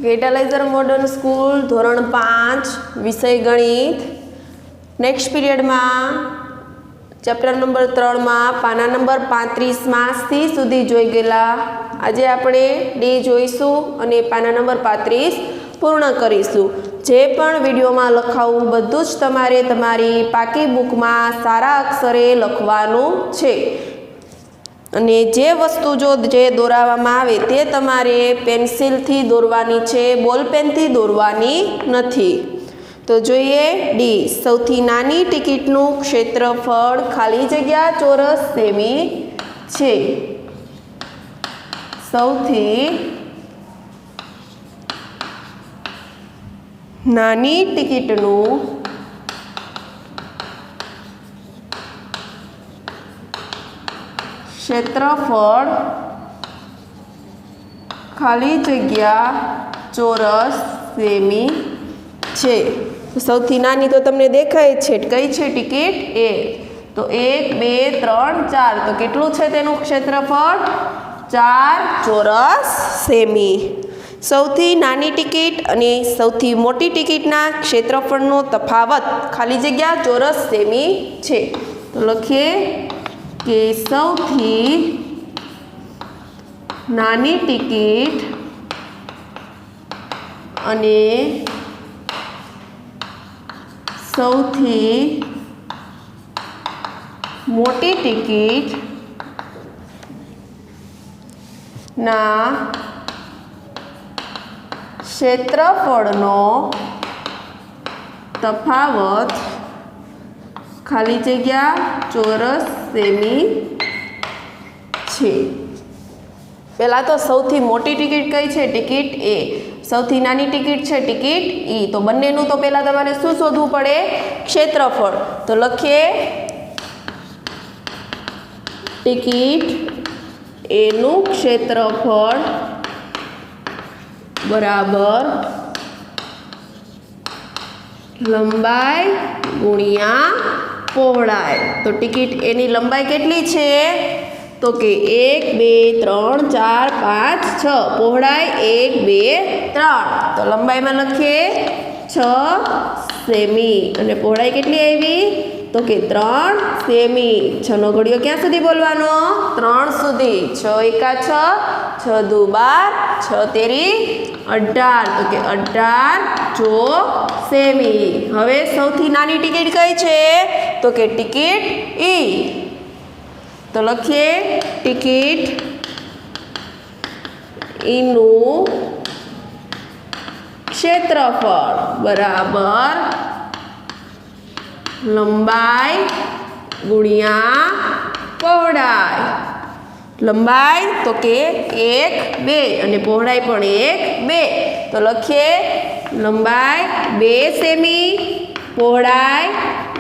કેટાલાઇઝર modern school ધોરણ 5 વિષય ગણિત નેક્સ્ટ પીરિયડમાં ચેપ્ટર નંબર 3 માં પાના નંબર 35 માં સી સુધી જોઈ ગયેલા આજે આપણે ડી જોઈશું અને પાના નંબર 35 પૂર્ણ કરીશું। જે પણ વિડીયોમાં લખાવું બધું જ તમારે તમારી પાકી બુકમાં સારા અક્ષરે લખવાનું છે અને જે વસ્તુ જે દોરાવવામાં આવે તે તમારે પેન્સિલથી દોરવાની છે, બોલપેનથી દોરવાની નથી। તો જોઈએ ડી, સૌથી નાની ટિકિટનું ક્ષેત્રફળ ખાલી જગ્યા ચોરસ સેમી છે। સૌથી નાની ટિકિટનું ક્ષેત્રફળ ખાલી જગ્યા ચોરસ સેમી છે। સૌથી નાની તો તમને દેખાય છે, કઈ છે ટિકિટ? એ તો 1 2 3 4 તો કેટલું છે તેનું ક્ષેત્રફળ? 4 ચોરસ સેમી। સૌથી નાની ટિકિટ અને સૌથી મોટી ટિકિટના ક્ષેત્રફળનો તફાવત ખાલી જગ્યા ચોરસ સેમી છે। તો લખીએ કે સૌથી નાની ટિકિટ અને સૌથી મોટી ટિકિટ ના ક્ષેત્રફળનો તફાવત ખાલી જગ્યા ચોરસ સેમી છે। પહેલાં તો સૌથી મોટી ટિકિટ કઈ છે? ટિકિટ એ। સૌથી નાની ટિકિટ છે ટિકિટ ઈ। તો બંનેનું તો પહેલાં તમારે શું શોધવું પડે? ક્ષેત્રફળ। તો લખીએ ટિકિટ એનું ક્ષેત્રફળ બરાબર લંબાઈ ગુણ્યા પહોળાઈ। તો ટિકિટ એની લંબાઈ કેટલી છે? તો કે 1 2 3 4 5 6, પહોળાઈ 1 2 3। તો લંબાઈમાં લખીએ 6 સેમી અને પહોળાઈ કેટલી આવી? તો કે 3 સેમી। 6 નો ઘડિયો ક્યાં સુધી બોલવાનો? 3 સુધી। 6 એકા 6, 6 દુ 12, 6 તેરી 18, તો કે 18 જો સેમી। હવે સૌથી નાની ટિકિટ કઈ છે? તો કે ટિકિટ ઈ। તો લખીએ ટિકિટ ઈનું ક્ષેત્રફળ બરાબર લંબાઈ ગુણ્યા પહોળાઈ। લંબાઈ તો કે 1 2 અને પહોળાઈ પણ 1 2। તો લખીએ લંબાઈ 2 સેમી, પહોળાઈ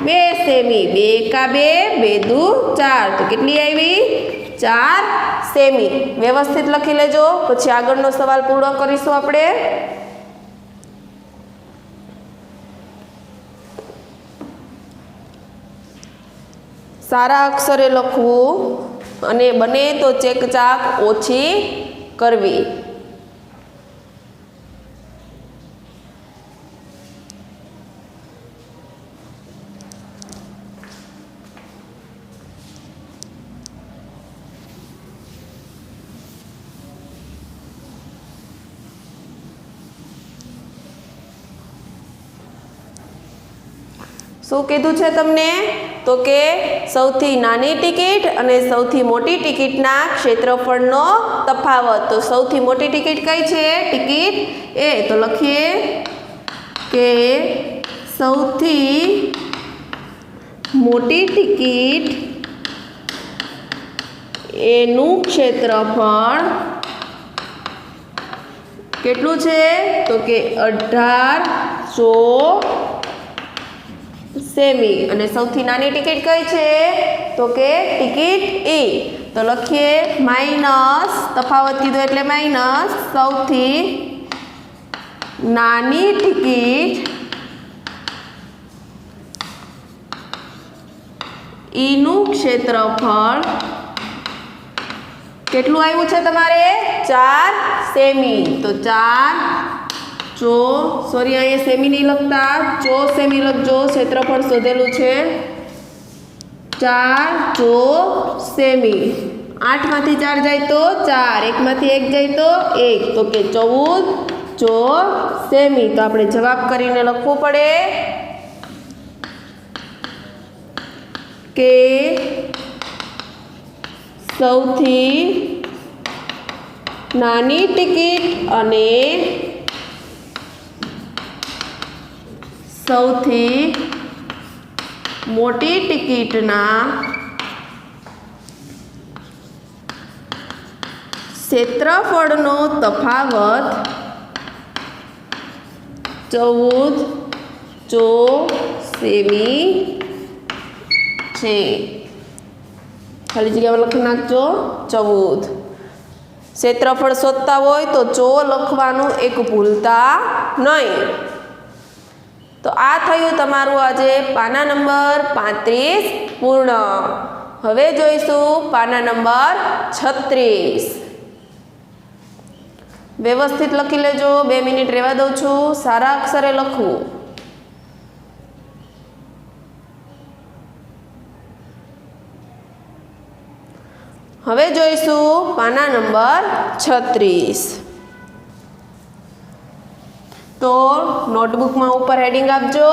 2 સેમી। 2 એકા 2, 2 દુ 4, તો કેટલી આવી? 4 સેમી। વ્યવસ્થિત લખી લેજો, પછી આગળનો સવાલ પૂર્ણ કરીશું આપણે। સારા અક્ષરે લખવું અને બને તો ચેકચાક ઓછી કરવી। શું કીધું છે તમને? તો કે સૌથી નાની ટિકિટ અને સૌથી મોટી ટિકિટના ક્ષેત્રફળનો તફાવત। તો સૌથી મોટી ટિકિટ કઈ છે? ટિકિટ એ। તો લખીએ કે સૌથી મોટી ટિકિટ એનું ક્ષેત્રફળ કેટલું છે? તો કે 1800 સેમી। અને સૌથી નાની ટિકિટ કઈ છે? તો કે ટિકિટ ઈ। તો લખીએ માઇનસ, તફાવત કીધું એટલે માઇનસ, સૌથી નાની ટિકિટ ઈનું ક્ષેત્રફળ કેટલું આવ્યું છે તમારે? 4 સેમી। તો 4 સોરી અહીંયા સેમી નહીં લખતા, 4 સેમી લખજો, ક્ષેત્રફળ શોધેલું છે 4 4 સેમી. 8 માંથી 4 જાય તો 4, 1 માંથી 1 જાય તો 1, તો કે 14 4 સેમી. તો આપણે જવાબ કરીને લખવું પડે કે સૌથી નાની ટિકિટ અને સૌથી મોટી ટિકિટના ક્ષેત્રફળનો તફાવત 14 4 સેમી છે. ખાલી જગ્યામાં લખી નાખજો 14. ક્ષેત્રફળ શોધતા હોય તો 4 લખવાનું એક ભૂલતા નહીં. તો આ થયું તમારું આજે પાના નંબર 35 પૂર્ણ. હવે જોઈશું પાના નંબર 36. વ્યવસ્થિત લખી લેજો, 2 મિનિટ રહેવા દઉં છું, સારા અક્ષરે લખવું. હવે જોઈશું પાના નંબર 36. તો નોટબુકમાં ઉપર હેડિંગ આપજો,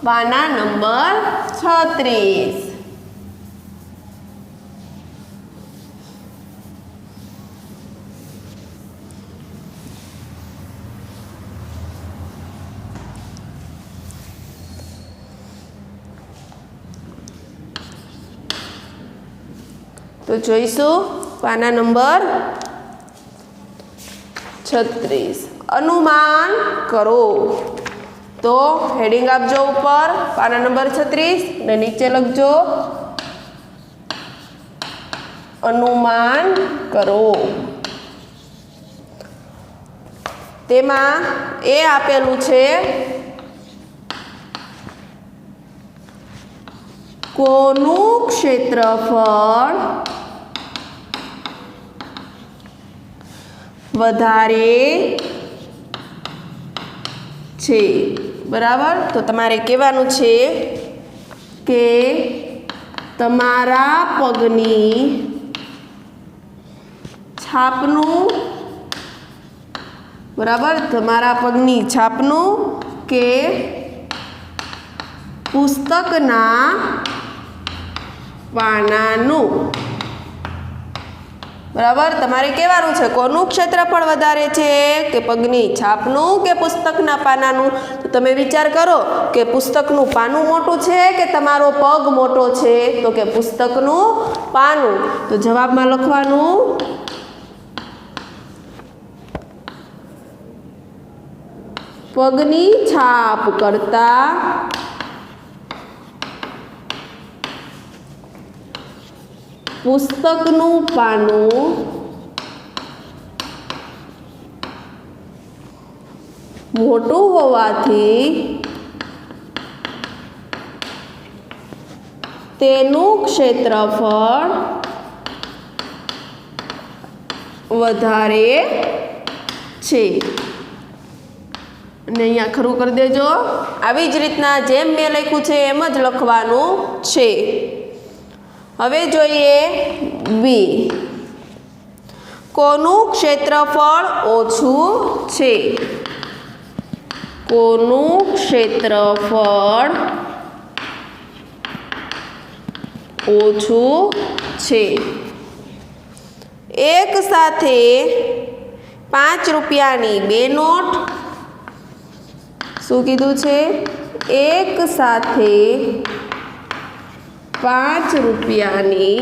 પાના નંબર 36. તો જોઈશું પાના નંબર 36. અનુમાન કરો. તો હેડિંગ આપજો ઉપર પાના નંબર 36 અને નીચે લખજો અનુમાન કરો. તેમાં એ આપેલું છે કોનું ક્ષેત્રફળ વધારે છે. બરાબર. તો તમારે કહેવાનું છે કે તમારા પગની છાપનું, બરાબર, તમારા પગની છાપનું કે પુસ્તકના પાનાનું, બરાબર, તમારે કહેવાનું છે કોનું ક્ષેત્રફળ વધારે છે, કે પગની છાપનું કે પુસ્તકના પાનાનું. તો તમે વિચાર કરો કે પુસ્તકનું પાનું મોટું છે કે તમારો પગ મોટો છે, તો કે પુસ્તકનું પાનું. તો જવાબમાં લખવાનું પગની છાપ કરતા પુસ્તકનું પાનું મોટું હોવાથી તેનું ક્ષેત્રફળ વધારે છે. અને અહીંયા ખરું કરી દેજો. આવી જ રીતના જેમ મેં લખ્યું છે એમ જ લખવાનું છે. હવે જોઈએ બી. કોનું ક્ષેત્રફળ ઓછું છે? કોનું ક્ષેત્રફળ ઓછું છે? એક સાથે 5 રૂપિયાની 2 નોટ, શું કીધું છે? એક સાથે 5 રૂપિયાની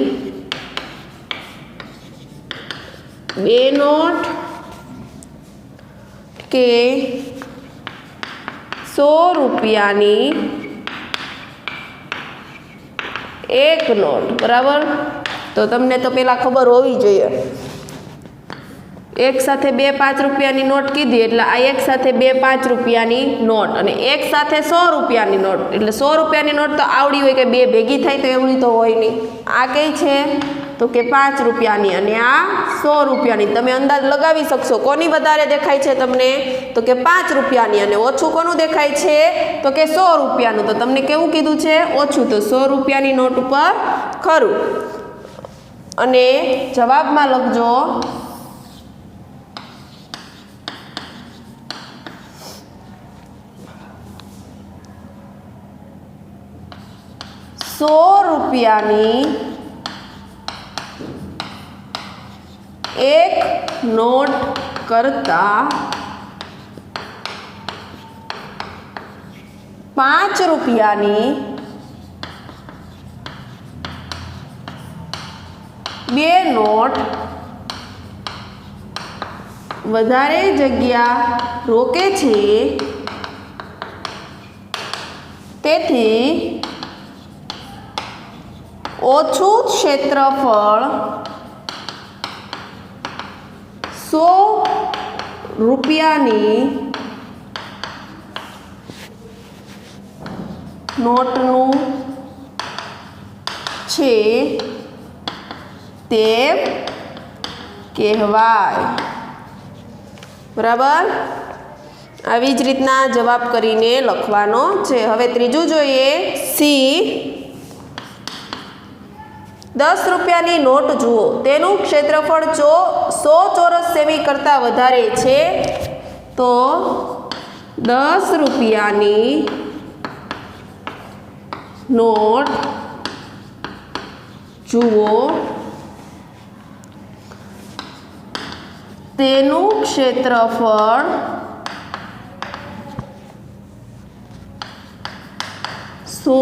2 નોટ કે 100 રૂપિયાની 1 નોટ. બરાબર. તો તમને તો પહેલાં ખબર હોવી જોઈએ. એક સાથે 2 5 રૂપિયાની નોટ કીધી એટલે આ એક સાથે 2 5 રૂપિયાની નોટ, અને એક સાથે 100 રૂપિયાની નોટ એટલે 100 રૂપિયાની નોટ તો આવડી હોય કે 2 ભેગી થાય તો એવડી તો હોય નહીં. આ કઈ છે? तो के 5 રૂપિયાની અને આ 100 રૂપિયાની। તમે અંદાજ લગાવી શકશો કોની વધારે દેખાય છે તમને, તો કે 5 રૂપિયાની, અને ઓછું કોનું દેખાય છે, તો કે 100 રૂપિયાનું। તો તમને કેવું કીધું છે, ઓછું, તો 100 રૂપિયાની નોટ ઉપર ખરું। અને જવાબમાં લખજો 100 રૂપિયાની એક નોટ કરતા 5 રૂપિયાની બે નોટ વધારે જગ્યા રોકે છે, તેથી ઓછું ક્ષેત્રફળ 100 રૂપિયાની નોટનું છે તેમ કહેવાય। બરાબર, આવી જ રીતના જવાબ કરીને લખવાનો છે। હવે ત્રીજું જોઈએ, સી। 10 રૂપિયાની નોટ જુઓ, તેનું ક્ષેત્રફળ 100 ચોરસ સેમી કરતાં વધારે છે, તો 10 રૂપિયાની નોટ જુઓ, તેનું ક્ષેત્રફળ 100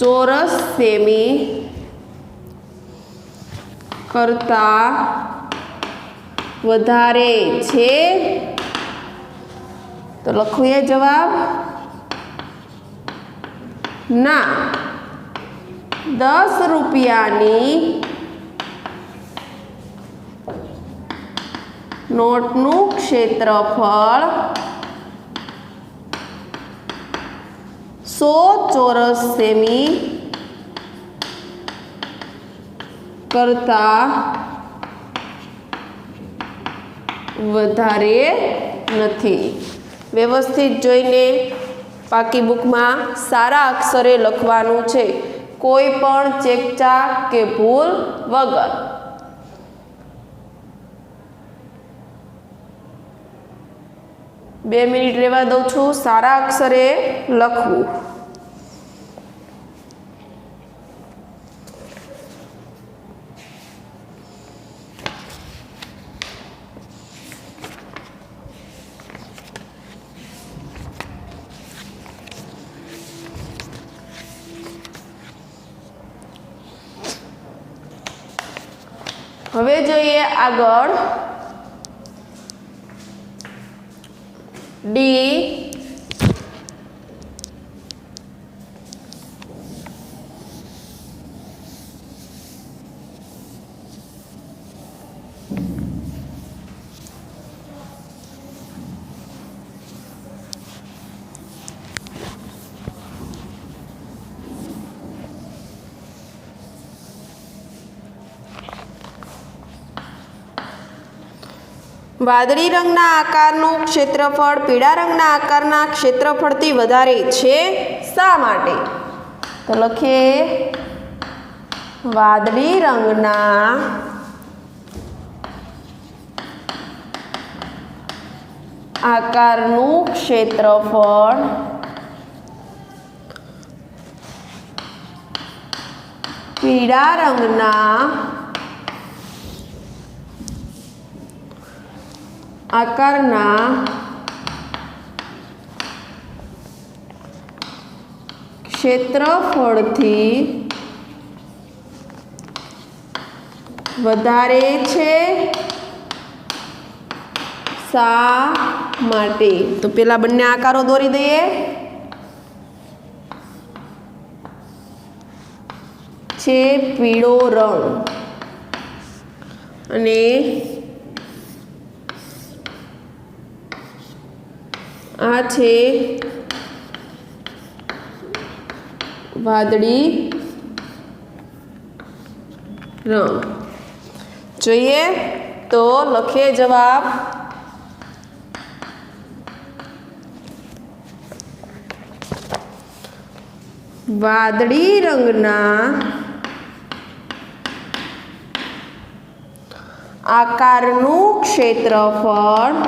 ચોરસ સેમી કરતાં વધારે છે, તો લખીએ જવાબ, ના, 10 રૂપિયાની નોટનું ક્ષેત્રફળ 100 ચોરસ સેમી કરતાં વધારે નથી। વ્યવસ્થિત જોઈને પાકી બુકમાં સારા અક્ષરે લખવાનું છે, કોઈ પણ ચેકચાક કે ભૂલ વગર। બે મિનિટ રહેવા દઉં છું, સારા અક્ષરે લખવું। હવે જોઈએ આગળ ડી। વાદળી રંગના આકારનું ક્ષેત્રફળ પીળા રંગના આકારના ક્ષેત્રફળથી વધારે છે, શા માટે? તો લખીએ, વાદળી રંગના આકારનું ક્ષેત્રફળ પીળા રંગના આકારના ક્ષેત્રફળથી વધારે છે, શા માટે? તો પેલા બંને આકારો દોરી દઈએ। છે પીળો રંગ અને આ છે વાદળી રંગ જોઈએ તો લખીએ જવાબ વાદળી રંગના આકારનું ક્ષેત્રફળ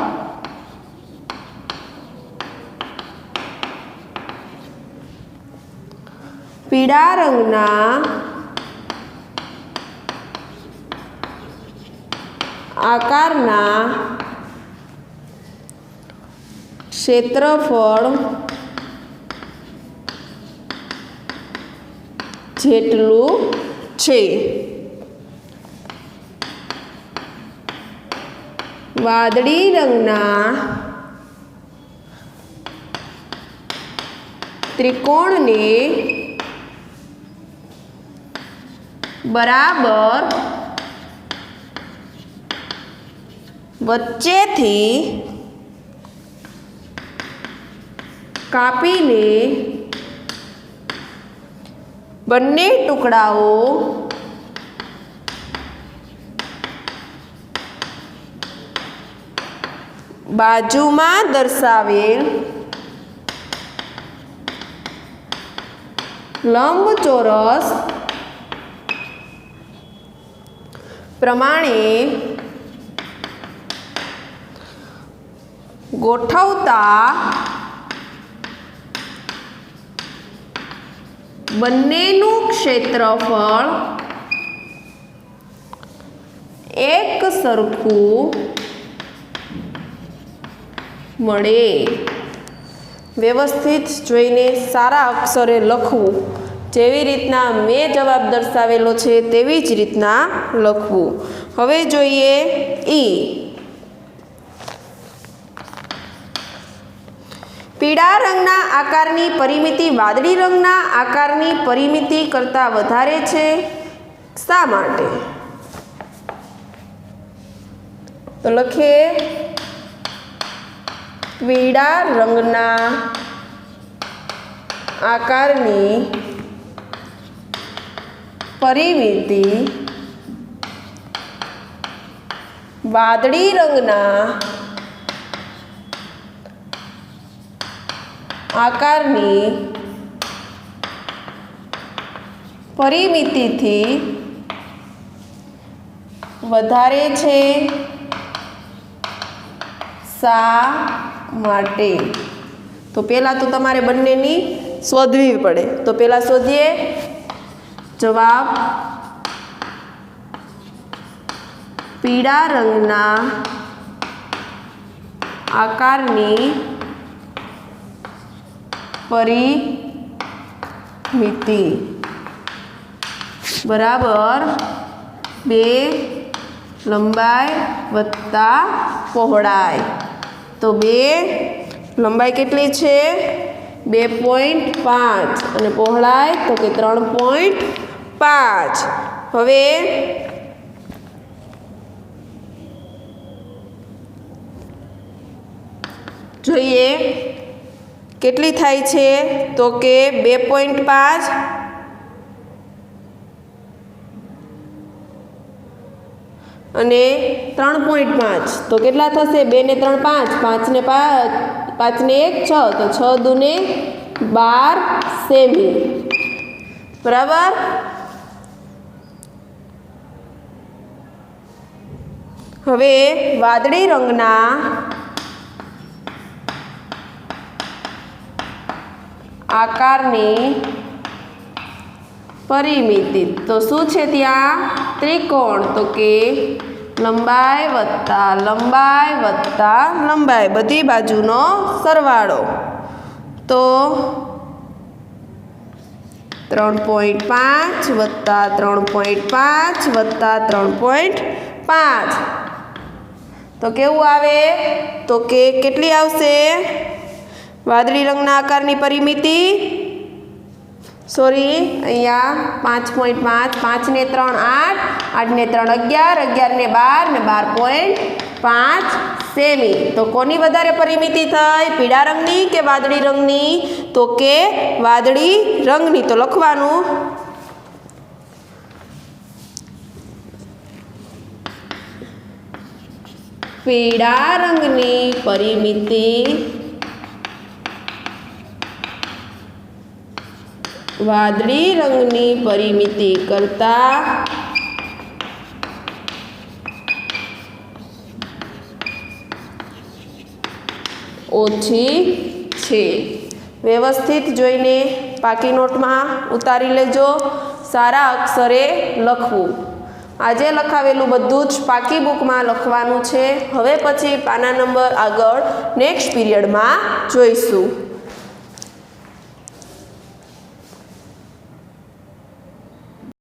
પીળા રંગના આકારના ક્ષેત્રફળ જેટલું છે. વાદળી રંગના ત્રિકોણને બરાબર વચ્ચેથી કાપીને બંને ટુકડાઓ બાજુમાં દર્શાવેલ લંબચોરસ પ્રમાણે ગોઠવતા બંનેનું ક્ષેત્રફળ એક સરખું મળે. વ્યવસ્થિત જોઈને સારા અક્ષરે લખવું. જેવી રીતના મેં જવાબ દર્શાવેલો છે તેવી જ રીતના લખવું. હવે જોઈએ ઈ. પીળા રંગના આકારની પરિમિતિ વાદળી રંગના આકારની પરિમિતિ કરતાં વધારે છે. શા માટે? તો લખીએ પીળા રંગના આકારની પરિમિતિ વાદળી રંગના આકારની પરિમિતિથી વધારે છે. શા માટે? તો પહેલાં તો તમારે બંનેની શોધવી પડે. તો પહેલાં શોધીએ જવાબ. પીળા રંગના આકારની પરિમિતિ બરાબર 2 લંબાઈ વત્તા પહોળાઈ. તો 2 લંબાઈ કેટલી છે? 2.5 અને પહોળાઈ તો કે 3.5. હવે જોઈએ કેટલી થાય છે? તો કે 2.5 અને 3.5 તો કેટલા થશે? 2 ને 3 5, 5 ને 5 ને 1 6 તો 6 દૂને 12 સેમી. બરાબર. હવે વાદળી રંગના આકારની પરિમિતિ તો શું છે? ત્યાં ત્રિકોણ તો કે લંબાઈ વત્તા લંબાઈ વત્તા લંબાઈ બધી બાજુનો સરવાળો. તો 3.5 વત્તા 3.5 વત્તા 3.5 તો કેવું આવે? તો કે કેટલી આવશે? વાદળી રંગના આકારની પરિમિતિ અહીંયા 5.5 5 ને 3 8 8 ને 3 11 11 ને 12 ને 12.5 સેમી. તો કોની વધારે પરિમિતિ થઈ? પીળા રંગની કે વાદળી રંગની? તો કે વાદળી રંગની. તો લખવાનું પીળા રંગની પરિમિતિ વાદળી રંગની પરિમિતિ કરતાં ઓછી છે. વ્યવસ્થિત જોઈને પાકી નોટમાં ઉતારી લેજો. સારા અક્ષરે લખવું. આજે લખાવેલું બધું જ પાકી બુકમાં લખવાનું છે. હવે પછી પાના નંબર આગળ નેક્સ્ટ પીરિયડમાં જોઈશું.